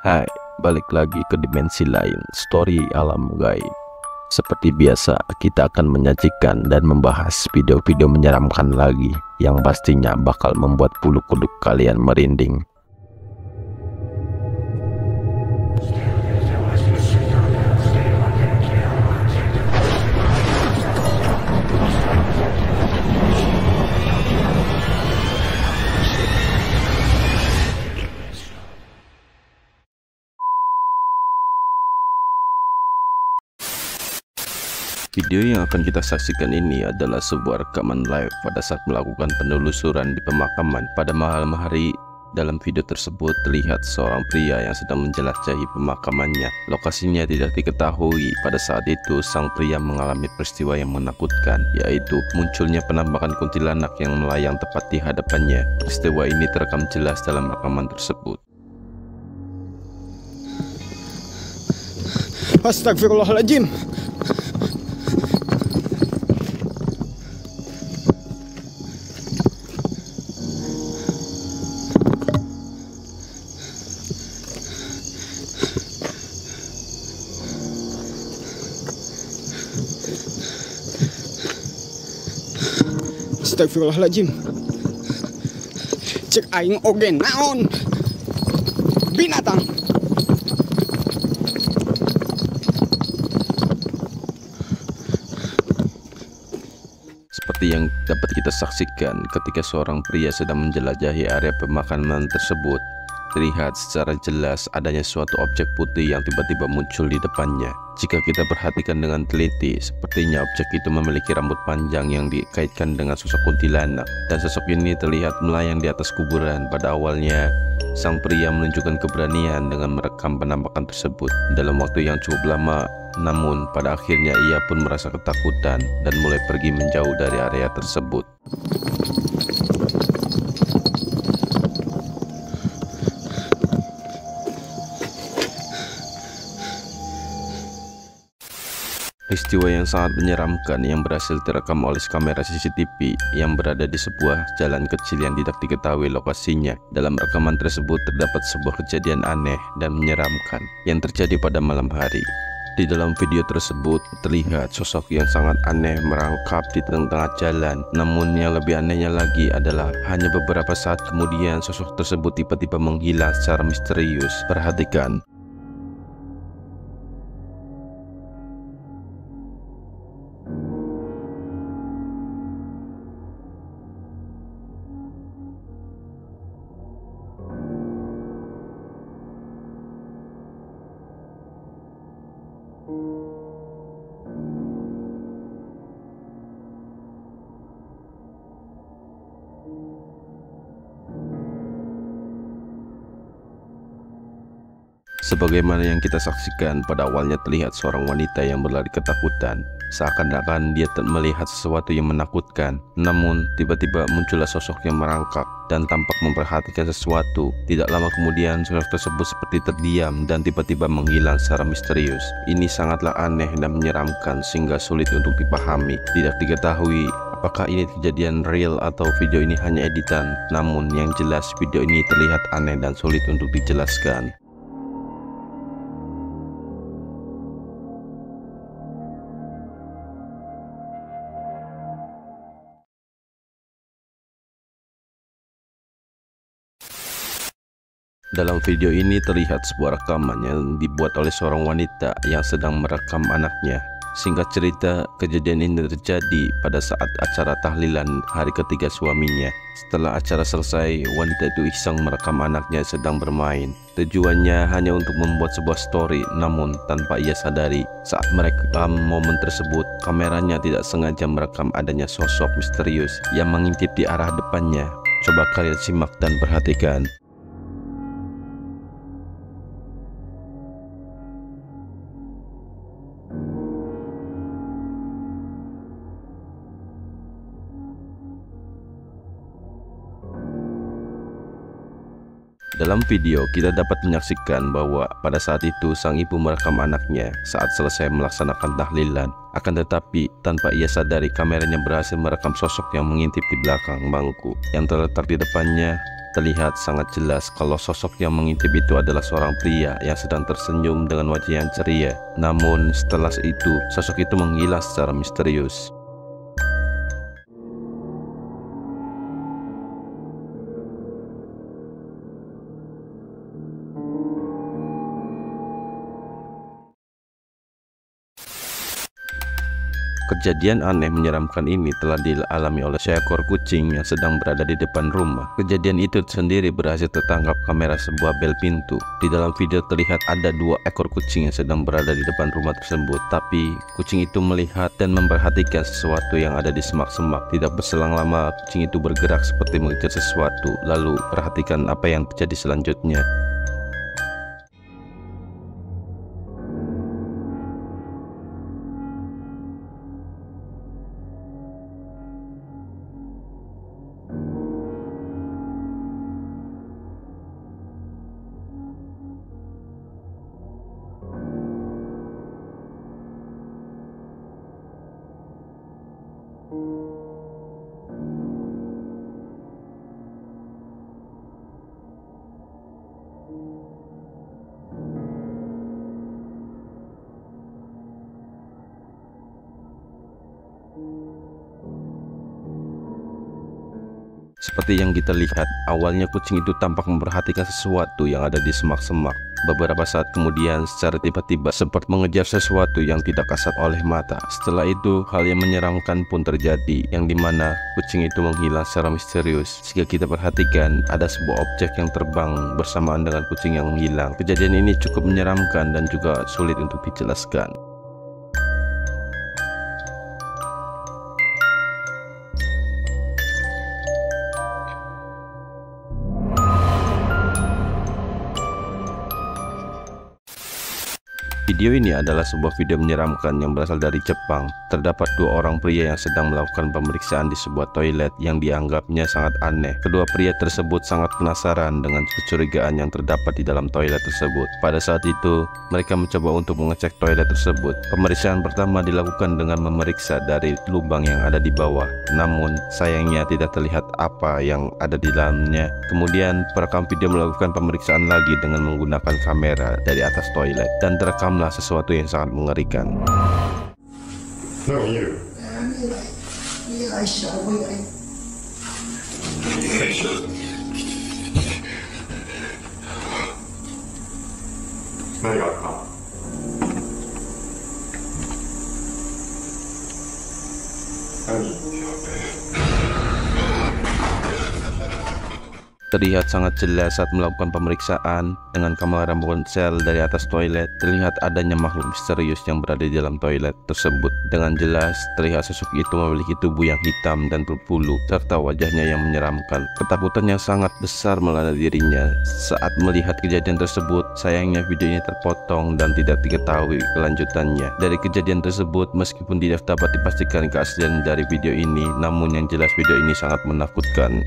Hai, balik lagi ke dimensi lain, story alam gaib. Seperti biasa, kita akan menyajikan dan membahas video-video menyeramkan lagi yang pastinya bakal membuat bulu kuduk kalian merinding. Video yang akan kita saksikan ini adalah sebuah rekaman live pada saat melakukan penelusuran di pemakaman pada malam hari. Dalam video tersebut terlihat seorang pria yang sedang menjelajahi pemakamannya. Lokasinya tidak diketahui. Pada saat itu sang pria mengalami peristiwa yang menakutkan, yaitu munculnya penampakan kuntilanak yang melayang tepat di hadapannya. Peristiwa ini terekam jelas dalam rekaman tersebut. Astagfirullahaladzim. Astagfirullahaladzim. Cek aing oge naon? Binatang. Seperti yang dapat kita saksikan ketika seorang pria sedang menjelajahi area pemakaman tersebut, terlihat secara jelas adanya suatu objek putih yang tiba-tiba muncul di depannya. Jika kita perhatikan dengan teliti, sepertinya objek itu memiliki rambut panjang yang dikaitkan dengan sosok kuntilanak, dan sosok ini terlihat melayang di atas kuburan. Pada awalnya, sang pria menunjukkan keberanian dengan merekam penampakan tersebut dalam waktu yang cukup lama. Namun pada akhirnya ia pun merasa ketakutan dan mulai pergi menjauh dari area tersebut. Peristiwa yang sangat menyeramkan yang berhasil terekam oleh kamera CCTV yang berada di sebuah jalan kecil yang tidak diketahui lokasinya. Dalam rekaman tersebut terdapat sebuah kejadian aneh dan menyeramkan yang terjadi pada malam hari. Di dalam video tersebut terlihat sosok yang sangat aneh merangkap di tengah-tengah jalan. Namun yang lebih anehnya lagi adalah hanya beberapa saat kemudian sosok tersebut tiba-tiba menghilang secara misterius. Perhatikan. Sebagaimana yang kita saksikan, pada awalnya terlihat seorang wanita yang berlari ketakutan, seakan-akan dia melihat sesuatu yang menakutkan. Namun tiba-tiba muncullah sosok yang merangkak dan tampak memperhatikan sesuatu. Tidak lama kemudian sosok tersebut seperti terdiam dan tiba-tiba menghilang secara misterius. Ini sangatlah aneh dan menyeramkan sehingga sulit untuk dipahami. Tidak diketahui apakah ini kejadian real atau video ini hanya editan. Namun yang jelas video ini terlihat aneh dan sulit untuk dijelaskan. Dalam video ini terlihat sebuah rekaman yang dibuat oleh seorang wanita yang sedang merekam anaknya. Singkat cerita, kejadian ini terjadi pada saat acara tahlilan hari ketiga suaminya. Setelah acara selesai, wanita itu iseng merekam anaknya sedang bermain. Tujuannya hanya untuk membuat sebuah story, namun tanpa ia sadari, saat merekam momen tersebut, kameranya tidak sengaja merekam adanya sosok misterius yang mengintip di arah depannya. Coba kalian simak dan perhatikan. Dalam video kita dapat menyaksikan bahwa pada saat itu sang ibu merekam anaknya saat selesai melaksanakan tahlilan. Akan tetapi tanpa ia sadari kameranya berhasil merekam sosok yang mengintip di belakang bangku yang terletak di depannya. Terlihat sangat jelas kalau sosok yang mengintip itu adalah seorang pria yang sedang tersenyum dengan wajah yang ceria. Namun setelah itu, sosok itu menghilang secara misterius. Kejadian aneh menyeramkan ini telah dialami oleh seekor kucing yang sedang berada di depan rumah. Kejadian itu sendiri berhasil tertangkap kamera sebuah bel pintu. Di dalam video terlihat ada 2 ekor kucing yang sedang berada di depan rumah tersebut. Tapi kucing itu melihat dan memperhatikan sesuatu yang ada di semak-semak. Tidak berselang lama kucing itu bergerak seperti mengejar sesuatu. Lalu perhatikan apa yang terjadi selanjutnya. Seperti yang kita lihat, awalnya kucing itu tampak memperhatikan sesuatu yang ada di semak-semak. Beberapa saat kemudian, secara tiba-tiba sempat mengejar sesuatu yang tidak kasat oleh mata. Setelah itu, hal yang menyeramkan pun terjadi, yang dimana kucing itu menghilang secara misterius. Jika kita perhatikan, ada sebuah objek yang terbang bersamaan dengan kucing yang menghilang. Kejadian ini cukup menyeramkan dan juga sulit untuk dijelaskan. Video ini adalah sebuah video menyeramkan yang berasal dari Jepang. Terdapat 2 orang pria yang sedang melakukan pemeriksaan di sebuah toilet yang dianggapnya sangat aneh. Kedua pria tersebut sangat penasaran dengan kecurigaan yang terdapat di dalam toilet tersebut. Pada saat itu, mereka mencoba untuk mengecek toilet tersebut. Pemeriksaan pertama dilakukan dengan memeriksa dari lubang yang ada di bawah. Namun, sayangnya tidak terlihat apa yang ada di dalamnya. Kemudian, perekam video melakukan pemeriksaan lagi dengan menggunakan kamera dari atas toilet dan terekamlah sesuatu yang sangat mengerikan. Terlihat sangat jelas saat melakukan pemeriksaan dengan kamera ponsel dari atas toilet. Terlihat adanya makhluk misterius yang berada di dalam toilet tersebut. Dengan jelas terlihat sosok itu memiliki tubuh yang hitam dan berbulu serta wajahnya yang menyeramkan. Ketakutan yang sangat besar melanda dirinya saat melihat kejadian tersebut. Sayangnya video ini terpotong dan tidak diketahui kelanjutannya. Dari kejadian tersebut, meskipun tidak dapat dipastikan keaslian dari video ini, namun yang jelas video ini sangat menakutkan.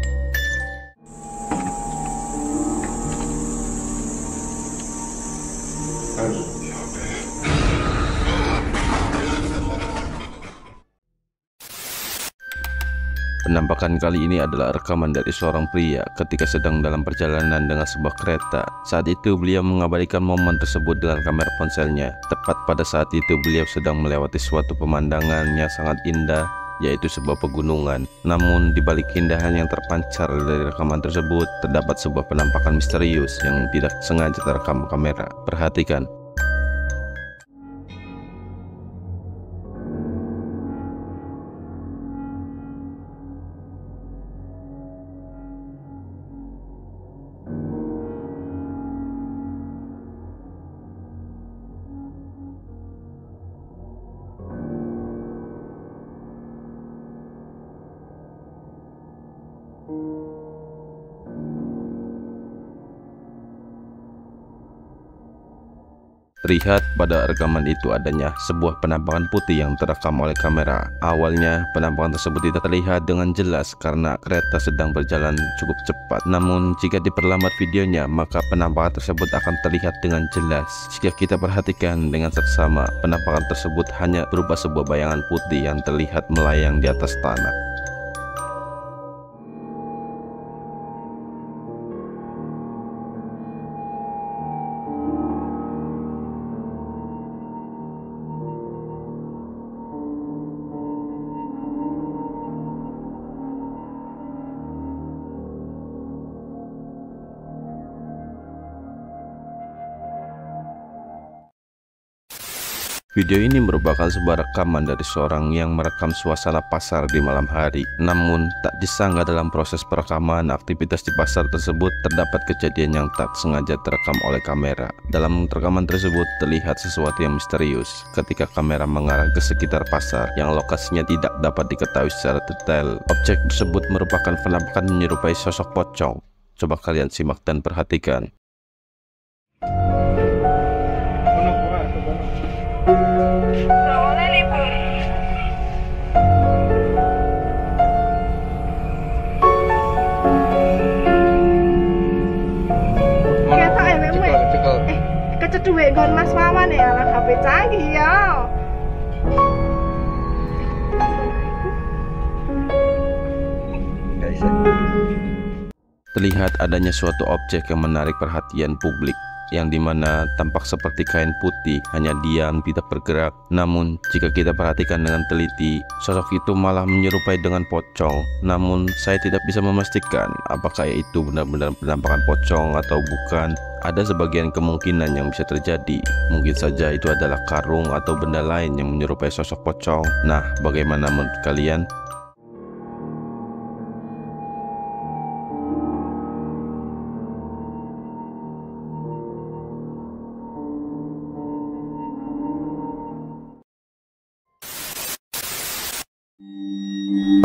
Penampakan kali ini adalah rekaman dari seorang pria ketika sedang dalam perjalanan dengan sebuah kereta. Saat itu beliau mengabadikan momen tersebut dengan kamera ponselnya. Tepat pada saat itu beliau sedang melewati suatu pemandangan yang sangat indah, yaitu sebuah pegunungan. Namun di balik keindahan yang terpancar dari rekaman tersebut, terdapat sebuah penampakan misterius yang tidak sengaja terekam kamera. Perhatikan. Terlihat pada rekaman itu adanya sebuah penampakan putih yang terekam oleh kamera. Awalnya penampakan tersebut tidak terlihat dengan jelas karena kereta sedang berjalan cukup cepat. Namun jika diperlambat videonya, maka penampakan tersebut akan terlihat dengan jelas. Jika kita perhatikan dengan seksama, penampakan tersebut hanya berupa sebuah bayangan putih yang terlihat melayang di atas tanah. Video ini merupakan sebuah rekaman dari seorang yang merekam suasana pasar di malam hari. Namun, tak disangka dalam proses perekaman aktivitas di pasar tersebut terdapat kejadian yang tak sengaja terekam oleh kamera. Dalam rekaman tersebut terlihat sesuatu yang misterius ketika kamera mengarah ke sekitar pasar yang lokasinya tidak dapat diketahui secara detail. Objek tersebut merupakan penampakan menyerupai sosok pocong. Coba kalian simak dan perhatikan. Duit gon Mas Wawan ya, alat HP canggih ya. Terlihat adanya suatu objek yang menarik perhatian publik, yang dimana tampak seperti kain putih, hanya diam tidak bergerak. Namun jika kita perhatikan dengan teliti, sosok itu malah menyerupai dengan pocong. Namun saya tidak bisa memastikan apakah itu benar-benar penampakan pocong atau bukan. Ada sebagian kemungkinan yang bisa terjadi. Mungkin saja itu adalah karung atau benda lain yang menyerupai sosok pocong. Nah, bagaimana menurut kalian?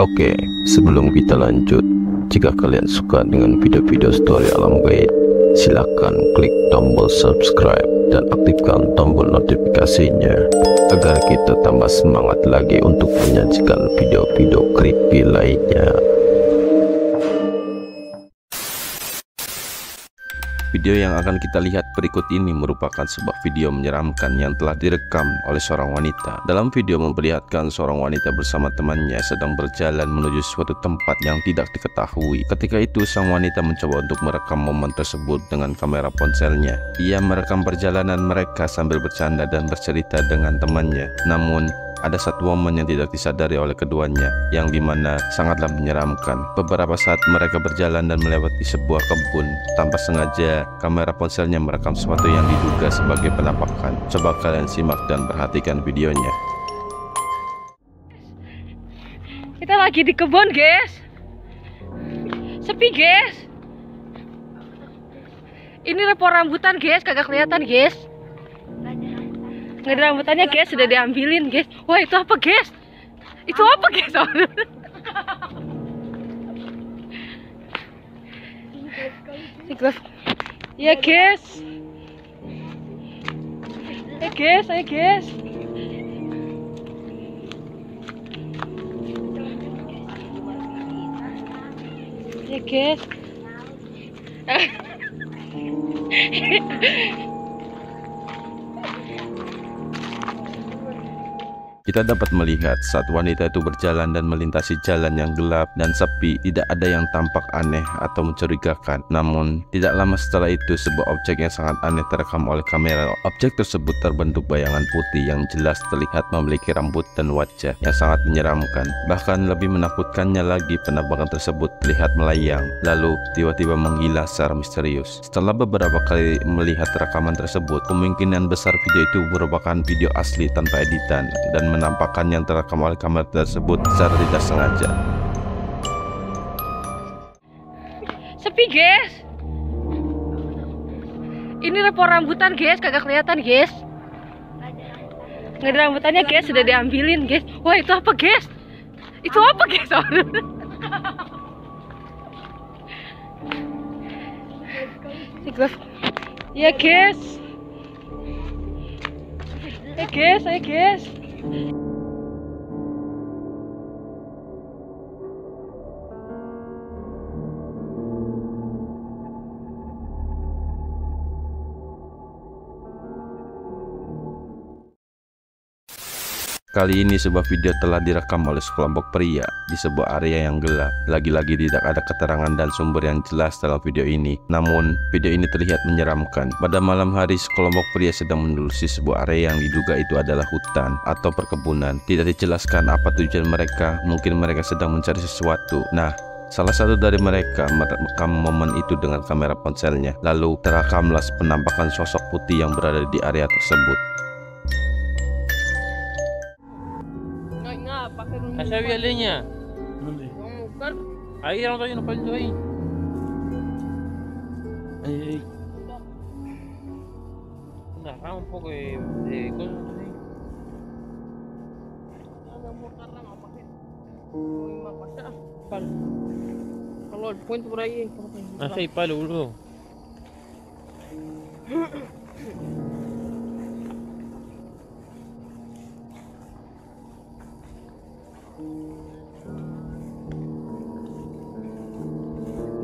Oke, sebelum kita lanjut, jika kalian suka dengan video-video story alam gaib, silakan klik tombol subscribe dan aktifkan tombol notifikasinya agar kita tambah semangat lagi untuk menyajikan video-video creepy lainnya. Video yang akan kita lihat berikut ini merupakan sebuah video menyeramkan yang telah direkam oleh seorang wanita. Dalam video memperlihatkan seorang wanita bersama temannya sedang berjalan menuju suatu tempat yang tidak diketahui. Ketika itu sang wanita mencoba untuk merekam momen tersebut dengan kamera ponselnya. Ia merekam perjalanan mereka sambil bercanda dan bercerita dengan temannya. Namun ada satu momen yang tidak disadari oleh keduanya, yang dimana sangatlah menyeramkan. Beberapa saat mereka berjalan dan melewati sebuah kebun, tanpa sengaja kamera ponselnya merekam sesuatu yang diduga sebagai penampakan. Coba kalian simak dan perhatikan videonya. Kita lagi di kebun, guys. Sepi, guys. Ini repot rambutan, guys, kagak kelihatan, guys. Nggak ada rambutannya, guys, sudah diambilin, guys. Wah, itu apa, guys? Itu apa, guys? Ya, guys. Ya, guys, ayo, guys. Ya, guys. Kita dapat melihat saat wanita itu berjalan dan melintasi jalan yang gelap dan sepi. Tidak ada yang tampak aneh atau mencurigakan. Namun, tidak lama setelah itu sebuah objek yang sangat aneh terekam oleh kamera. Objek tersebut terbentuk bayangan putih yang jelas terlihat memiliki rambut dan wajah yang sangat menyeramkan. Bahkan lebih menakutkannya lagi, penampakan tersebut terlihat melayang, lalu tiba-tiba menghilang secara misterius. Setelah beberapa kali melihat rekaman tersebut, kemungkinan besar video itu merupakan video asli tanpa editan dan menampakkan yang terekam oleh kamera tersebut secara tidak sengaja. Sepi, guys. Ini repot rambutan, guys, kagak kelihatan, guys. Nggak ada rambutannya, guys, sudah diambilin, guys. Wah, itu apa, guys? Itu apa, guys? Ya, guys. Ya, guys, ayo, guys. Kali ini sebuah video telah direkam oleh sekelompok pria di sebuah area yang gelap. Lagi-lagi tidak ada keterangan dan sumber yang jelas dalam video ini. Namun, video ini terlihat menyeramkan. Pada malam hari, sekelompok pria sedang menelusuri sebuah area yang diduga itu adalah hutan atau perkebunan. Tidak dijelaskan apa tujuan mereka. Mungkin mereka sedang mencari sesuatu. Nah, salah satu dari mereka merekam momen itu dengan kamera ponselnya. Lalu terekamlah penampakan sosok putih yang berada di area tersebut. Asabi alenya. Bukan. Ahí orang tadi nampak itu ahí. Ahí. Nah, un poco de cosas ahí. Kalau poin por ahí. Masa hay palo, boludo.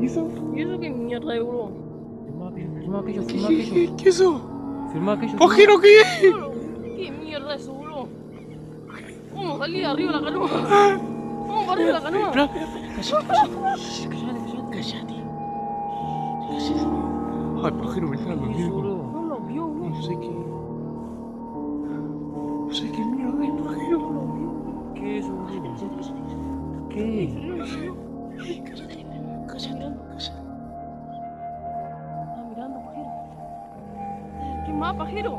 ¿Y eso qué mierda de bro? Filma aquello. ¿Qué es eso? Filma aquello. ¿Pajero qué es? ¿Qué mierda es eso, bro? ¿Cómo salí de arriba de la canoa? ¿Cómo para arriba de la canoa? Cállate. Ay, pajero, me está dando miedo. No lo vio, bro. No sé qué. No sé qué mierda es, pajero. ¿Qué es eso, boludo? ¿Qué? Está mirando, pajero. ¿Qué más, pajero?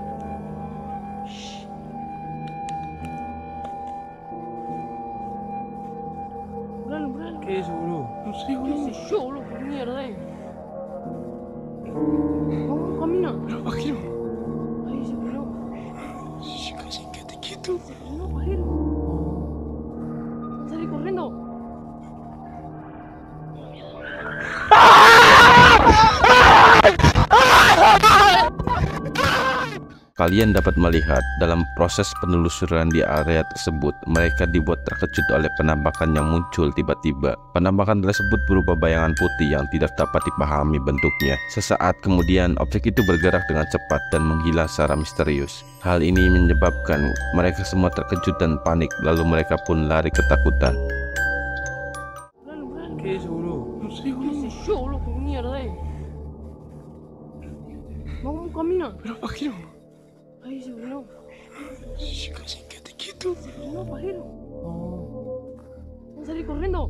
Umbralo. ¿Qué es eso, boludo? No sé, ¿Qué boludo. sé yo, boludo? ¿Qué mierda es? Vamos, camina. Pero, pajero. Ahí se frenó. Shh, casi, quédate quieto. Se frenó, pajero. Salí corriendo. Kalian dapat melihat dalam proses penelusuran di area tersebut, mereka dibuat terkejut oleh penampakan yang muncul tiba-tiba. Penampakan tersebut berupa bayangan putih yang tidak dapat dipahami bentuknya. Sesaat kemudian, objek itu bergerak dengan cepat dan menghilang secara misterius. Hal ini menyebabkan mereka semua terkejut dan panik, lalu mereka pun lari ketakutan. ¿Qué es eso, boludo? No sé, ¿Qué boludo. sé yo, boludo? ¿Qué mierda es? Vamos, camina. Pero, pajero. Ahí se frenó. Shh, casi, quédate quieto. Se frenó, pajero. Salí corriendo.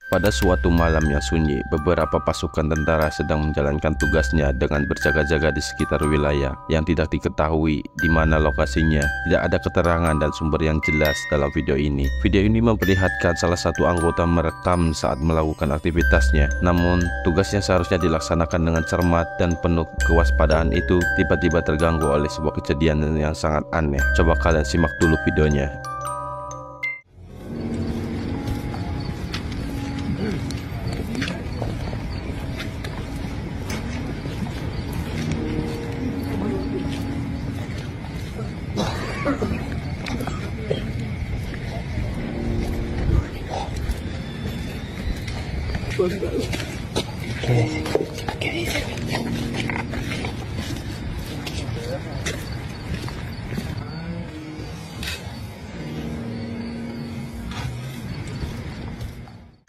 Pada suatu malam yang sunyi, beberapa pasukan tentara sedang menjalankan tugasnya dengan berjaga-jaga di sekitar wilayah yang tidak diketahui di mana lokasinya. Tidak ada keterangan dan sumber yang jelas dalam video ini. Video ini memperlihatkan salah satu anggota merekam saat melakukan aktivitasnya. Namun, tugasnya seharusnya dilaksanakan dengan cermat dan penuh kewaspadaan itu tiba-tiba terganggu oleh sebuah kejadian yang sangat aneh. Coba kalian simak dulu videonya.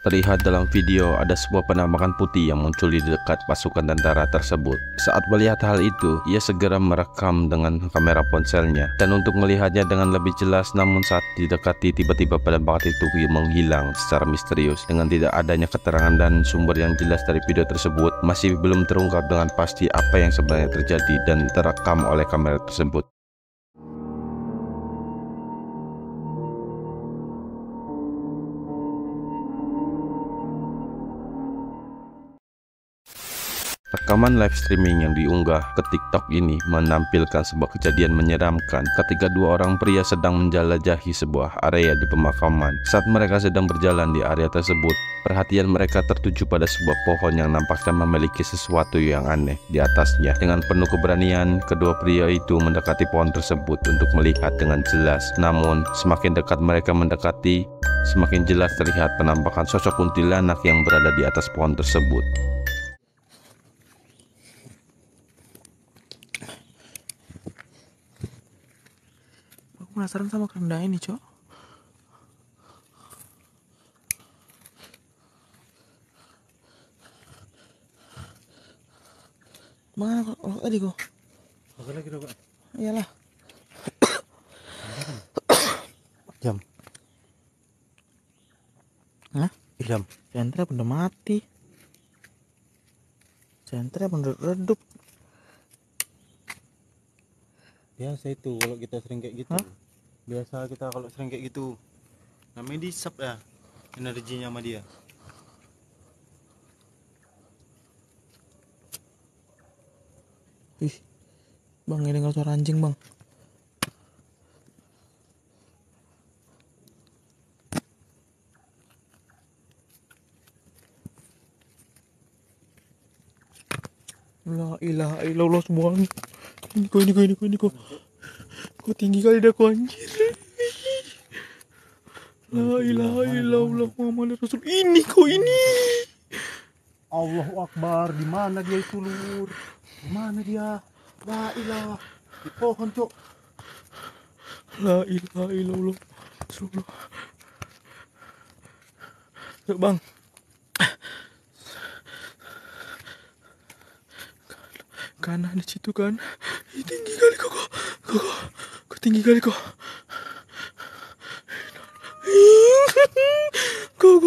Terlihat dalam video ada sebuah penampakan putih yang muncul di dekat pasukan tentara tersebut. Saat melihat hal itu, ia segera merekam dengan kamera ponselnya dan untuk melihatnya dengan lebih jelas. Namun saat didekati, tiba-tiba penampakan itu menghilang secara misterius dengan tidak adanya keterangan dan sumber yang jelas dari video tersebut. Masih belum terungkap dengan pasti apa yang sebenarnya terjadi dan terekam oleh kamera tersebut. Rekaman live streaming yang diunggah ke TikTok ini menampilkan sebuah kejadian menyeramkan ketika dua orang pria sedang menjelajahi sebuah area di pemakaman. Saat mereka sedang berjalan di area tersebut, perhatian mereka tertuju pada sebuah pohon yang nampaknya memiliki sesuatu yang aneh di atasnya. Dengan penuh keberanian, kedua pria itu mendekati pohon tersebut untuk melihat dengan jelas. Namun, semakin dekat mereka mendekati, semakin jelas terlihat penampakan sosok kuntilanak yang berada di atas pohon tersebut. Penasaran sama keranda ini, Cok. Mana kok? Oh, tadi kok. Oke lagi dong, Pak. Iyalah. Jam. Hah? Jam. Sentra udah mati. Sentra bener redup. Biasa itu kalau kita sering kayak gitu. Hah? Biasa kita kalau sering kayak gitu. Namanya disap ya energinya sama dia. Ih, bang, ini dengar suara anjing bang. La ilaha illallah semuanya. Ini kok. Kok tinggi kali dah kok anjir. La ilaha illallah Muhammad Rasul. Ini kok ini. Allahu Akbar, di mana dia itu, Lur? Di mana dia? La ilah. Di pohon, Cok. La ilaha illallah. Rasulullah. Yuk, Bang. Kanan di situ kan. Ih, tinggi kali kok. Kok tinggi kali kok. Kok.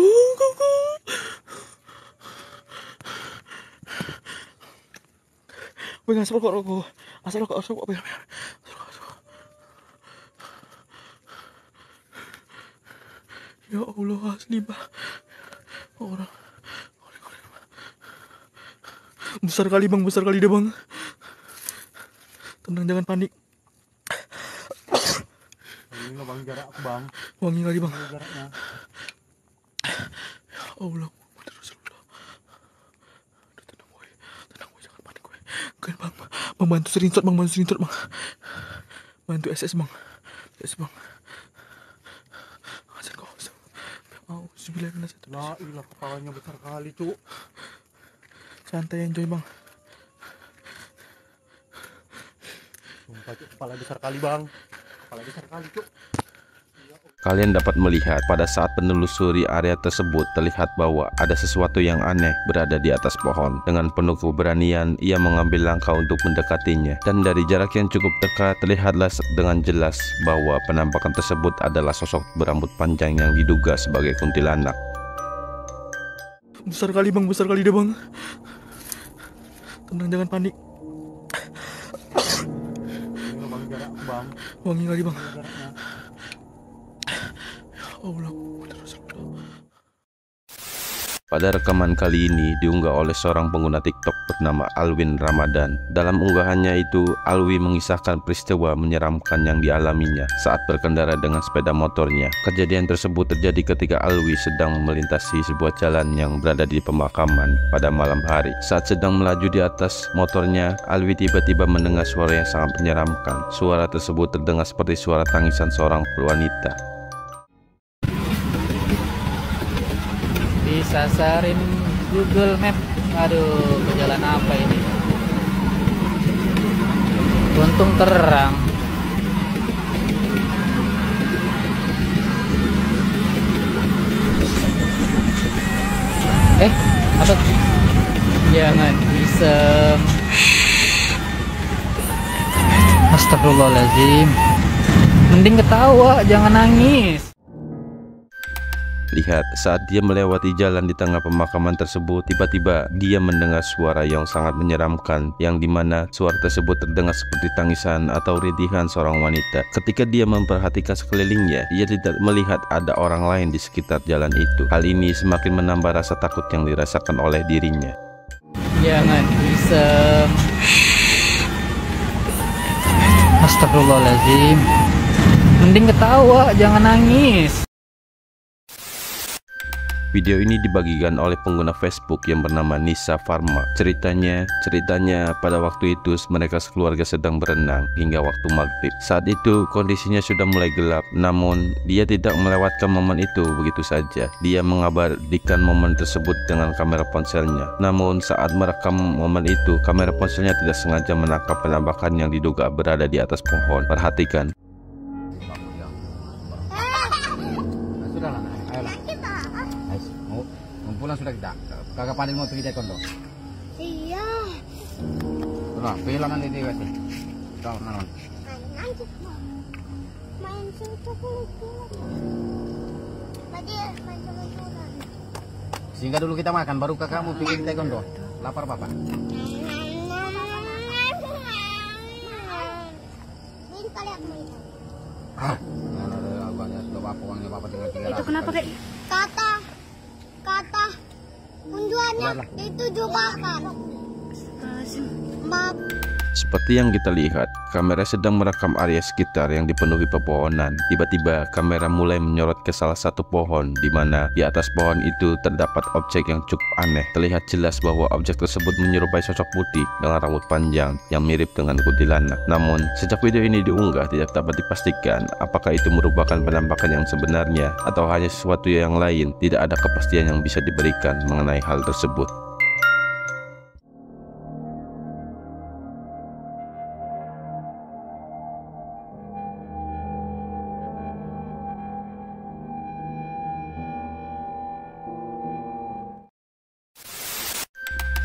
Pegang asal rokok. Asal rokok pegang. Ya Allah, asli bah. Orang. Besar kali deh bang. Tenang, jangan panik. Ini loh bang, jarak aku bang. Wangi kali bang. Ini jaraknya. Ya Allah, Rasulullah. Tenang boy, jangan panik boy. Kan bang, bantu screenshot bang. Bantu SS bang. Asal kau. Mau sebilah kena satu. La ilah, kepalanya besar kali, Cok. Santai, enjoy bang. Sumpah, Cok, kepala besar kali bang. Kepala besar kali, Cok. Kalian dapat melihat pada saat penelusuri area tersebut terlihat bahwa ada sesuatu yang aneh berada di atas pohon. Dengan penuh keberanian ia mengambil langkah untuk mendekatinya, dan dari jarak yang cukup dekat terlihatlah dengan jelas bahwa penampakan tersebut adalah sosok berambut panjang yang diduga sebagai kuntilanak. Besar kali deh bang. Tenang, jangan panik. Ini loh bang, jarak aku bang. Wangi kali bang. Ini jaraknya. Allah, Rasulullah. Pada rekaman kali ini diunggah oleh seorang pengguna TikTok bernama Alwin Ramadan. Dalam unggahannya itu, Alwi mengisahkan peristiwa menyeramkan yang dialaminya saat berkendara dengan sepeda motornya. Kejadian tersebut terjadi ketika Alwi sedang melintasi sebuah jalan yang berada di pemakaman pada malam hari. Saat sedang melaju di atas motornya, Alwi tiba-tiba mendengar suara yang sangat menyeramkan. Suara tersebut terdengar seperti suara tangisan seorang wanita. Disasarin Google Map. Aduh, ke jalan apa ini? Untung terang. Apa? Jangan iseng. Astagfirullahaladzim. Mending ketawa, jangan nangis. Lihat, saat dia melewati jalan di tengah pemakaman tersebut, tiba-tiba dia mendengar suara yang sangat menyeramkan, yang dimana suara tersebut terdengar seperti tangisan atau rintihan seorang wanita. Ketika dia memperhatikan sekelilingnya, ia tidak melihat ada orang lain di sekitar jalan itu. Hal ini semakin menambah rasa takut yang dirasakan oleh dirinya. Jangan iseng. Astagfirullahaladzim. Mending ketawa, jangan nangis. Video ini dibagikan oleh pengguna Facebook yang bernama Nisa Farma. Ceritanya pada waktu itu mereka sekeluarga sedang berenang hingga waktu maghrib. Saat itu kondisinya sudah mulai gelap, namun dia tidak melewatkan momen itu begitu saja. Dia mengabadikan momen tersebut dengan kamera ponselnya. Namun saat merekam momen itu, kamera ponselnya tidak sengaja menangkap penampakan yang diduga berada di atas pohon. Perhatikan. Sudahlah, ayolah. Pulang sudah kita. Kagak panen mau pergi tekon dong. Iya. Sudah, pulang nanti dia kasih. Tahu naon. Nanti main situ dulu. Tadi main sama. Sehingga dulu kita makan, baru kakak mau pergi tekon dong. Lapar papa. Itu kenapa kayak? Kata unjuannya itu jebakan. Mbak. Seperti yang kita lihat, kamera sedang merekam area sekitar yang dipenuhi pepohonan. Tiba-tiba kamera mulai menyorot ke salah satu pohon, di mana di atas pohon itu terdapat objek yang cukup aneh. Terlihat jelas bahwa objek tersebut menyerupai sosok putih dengan rambut panjang yang mirip dengan kuntilanak. Namun, sejak video ini diunggah tidak dapat dipastikan apakah itu merupakan penampakan yang sebenarnya atau hanya sesuatu yang lain. Tidak ada kepastian yang bisa diberikan mengenai hal tersebut.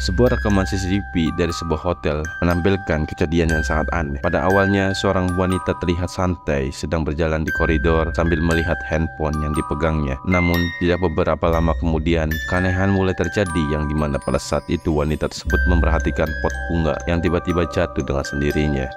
Sebuah rekaman CCTV dari sebuah hotel menampilkan kejadian yang sangat aneh. Pada awalnya, seorang wanita terlihat santai sedang berjalan di koridor sambil melihat handphone yang dipegangnya. Namun, tidak beberapa lama kemudian, keanehan mulai terjadi yang dimana pada saat itu wanita tersebut memperhatikan pot bunga yang tiba-tiba jatuh dengan sendirinya.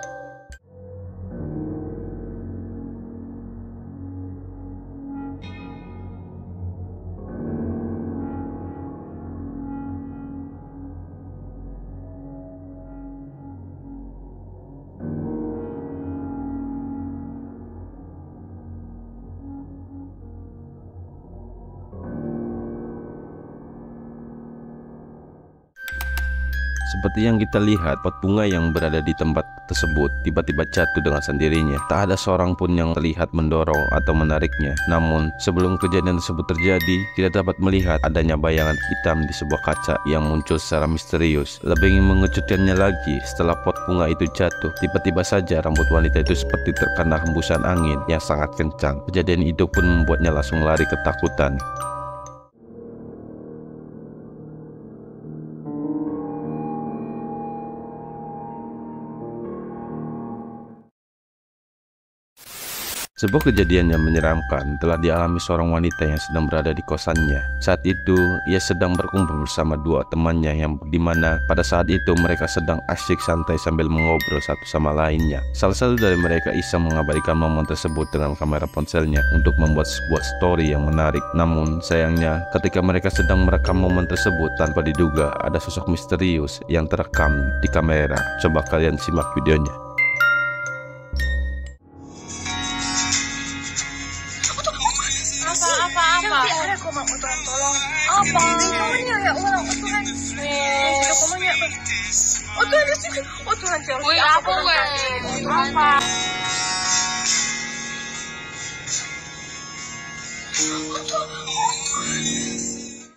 Seperti yang kita lihat, pot bunga yang berada di tempat tersebut tiba-tiba jatuh dengan sendirinya. Tak ada seorang pun yang terlihat mendorong atau menariknya. Namun, sebelum kejadian tersebut terjadi, kita dapat melihat adanya bayangan hitam di sebuah kaca yang muncul secara misterius. Lebih mengejutkannya lagi, setelah pot bunga itu jatuh, tiba-tiba saja rambut wanita itu seperti terkena hembusan angin yang sangat kencang. Kejadian itu pun membuatnya langsung lari ketakutan. Sebuah kejadian yang menyeramkan telah dialami seorang wanita yang sedang berada di kosannya. Saat itu, ia sedang berkumpul bersama dua temannya yang dimana pada saat itu mereka sedang asyik santai sambil mengobrol satu sama lainnya. Salah satu dari mereka iseng mengabadikan momen tersebut dengan kamera ponselnya untuk membuat sebuah story yang menarik. Namun, sayangnya ketika mereka sedang merekam momen tersebut tanpa diduga ada sosok misterius yang terekam di kamera. Coba kalian simak videonya.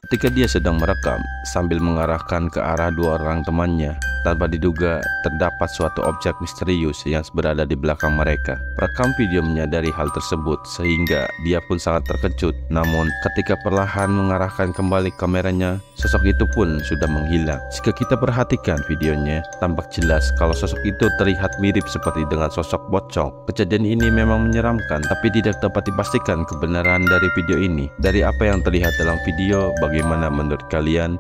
Ketika dia sedang merekam sambil mengarahkan ke arah dua orang temannya, tanpa diduga terdapat suatu objek misterius yang berada di belakang mereka. Perekam video menyadari hal tersebut sehingga dia pun sangat terkejut. Namun ketika perlahan mengarahkan kembali kameranya, sosok itu pun sudah menghilang. Jika kita perhatikan videonya, tampak jelas kalau sosok itu terlihat mirip seperti dengan sosok pocong. Kejadian ini memang menyeramkan, tapi tidak dapat dipastikan kebenaran dari video ini. Dari apa yang terlihat dalam video, bagaimana menurut kalian?